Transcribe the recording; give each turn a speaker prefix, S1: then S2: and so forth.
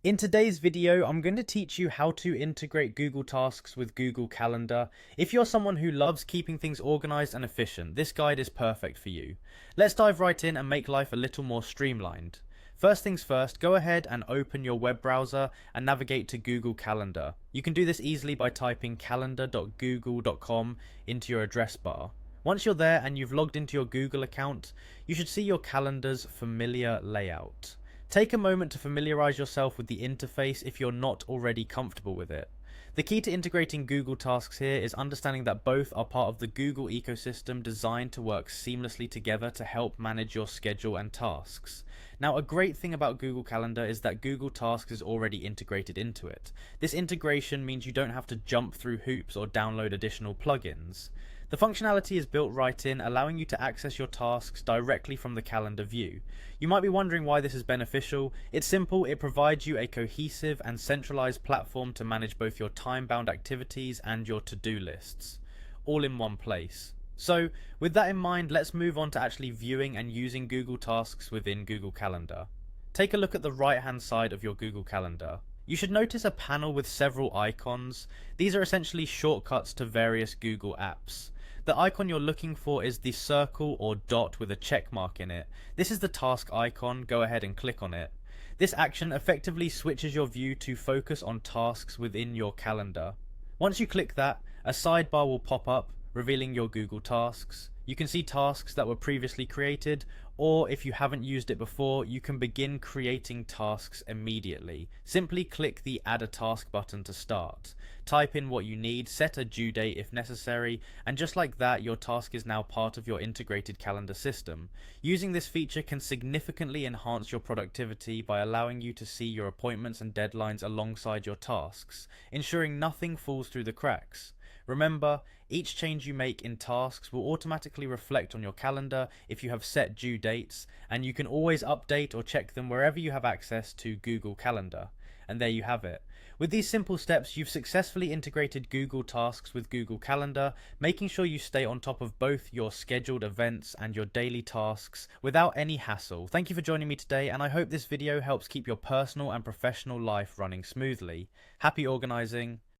S1: In today's video, I'm going to teach you how to integrate Google Tasks with Google Calendar. If you're someone who loves keeping things organized and efficient, this guide is perfect for you. Let's dive right in and make life a little more streamlined. First things first, go ahead and open your web browser and navigate to Google Calendar. You can do this easily by typing calendar.google.com into your address bar. Once you're there and you've logged into your Google account, you should see your calendar's familiar layout. Take a moment to familiarize yourself with the interface if you're not already comfortable with it. The key to integrating Google Tasks here is understanding that both are part of the Google ecosystem designed to work seamlessly together to help manage your schedule and tasks. Now, a great thing about Google Calendar is that Google Tasks is already integrated into it. This integration means you don't have to jump through hoops or download additional plugins. The functionality is built right in, allowing you to access your tasks directly from the calendar view. You might be wondering why this is beneficial. It's simple, it provides you a cohesive and centralized platform to manage both your time-bound activities and your to-do lists, all in one place. So, with that in mind, let's move on to actually viewing and using Google Tasks within Google Calendar. Take a look at the right-hand side of your Google Calendar. You should notice a panel with several icons. These are essentially shortcuts to various Google apps. The icon you're looking for is the circle or dot with a check mark in it. This is the task icon, go ahead and click on it. This action effectively switches your view to focus on tasks within your calendar. Once you click that, a sidebar will pop up, revealing your Google Tasks. You can see tasks that were previously created, or if you haven't used it before, you can begin creating tasks immediately. Simply click the Add a Task button to start. Type in what you need, set a due date if necessary, and just like that, your task is now part of your integrated calendar system. Using this feature can significantly enhance your productivity by allowing you to see your appointments and deadlines alongside your tasks, ensuring nothing falls through the cracks. Remember, each change you make in tasks will automatically reflect on your calendar if you have set due dates, and you can always update or check them wherever you have access to Google Calendar. And there you have it. With these simple steps, you've successfully integrated Google Tasks with Google Calendar, making sure you stay on top of both your scheduled events and your daily tasks without any hassle. Thank you for joining me today, and I hope this video helps keep your personal and professional life running smoothly. Happy organizing.